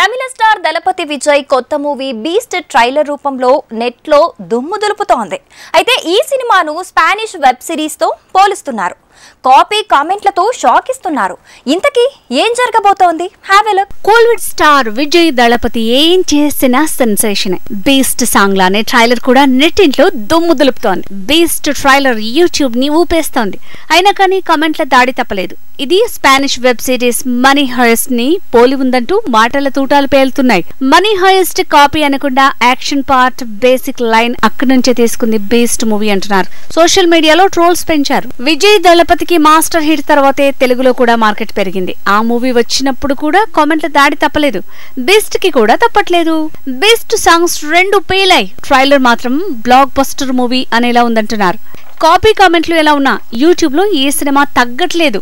తమిళ star దళపతి విజయ్ కొత్త movie beast trailer రూపంలో net లో దుమ్ము దులుపుతోంది. అయితే ఈ సినిమాను స్పానిష్ వెబ్ సిరీస్ తో పోలుస్తున్నారు. కాపీ కామెంట్లతో షాక్ ఇస్తున్నారు. ఇంతకీ ఏం జరగబోతోంది? Have a look. Kollywood star Vijay Thalapathy ఏం చేసినా సెన్సేషన్. బీస్ట్ సాంగ్ లానే ట్రైలర్ కూడా నెట్టింట్లో దుమ్ము దులుపుతోంది. బీస్ట్ ట్రైలర్ యూట్యూబ్ ని ఊపేస్తోంది. అయినా కానీ కామెంట్ల దాడి తప్పలేదు. ఇది Spanish web series money heist ని పోలి ఉందంటూ మాటల తూటాలు పేలుతున్నాయి. మనీ హైస్ట్ కాపీ అనకుండా యాక్షన్ పార్ట్ బేసిక్ లైన్ అక్కడి నుంచే తీసుకుంది బీస్ట్ మూవీ అంటున్నారు. సోషల్ మీడియాలో ట్రోల్స్ పెంచారు. విజయ్ దళపతికి మాస్టర్ హిట్ తర్వాతే తెలుగులో కూడా మార్కెట్ పెరిగింది. ఆ మూవీ వచ్చినప్పుడు కూడా కామెంట్ల దాడి తప్పలేదు. బీస్ట్ కి కూడా తప్పట్లేదు. బీస్ట్ సాంగ్స్ రెండు పేలాయి. ట్రైలర్ మాత్రం బ్లాక్ బస్టర్ మూవీ అనేలా ఉందంటున్నారు. కాపీ కామెంట్లు ఎలా ఉన్నా యూట్యూబ్ లో ఈ సినిమా తగ్గట్లేదు.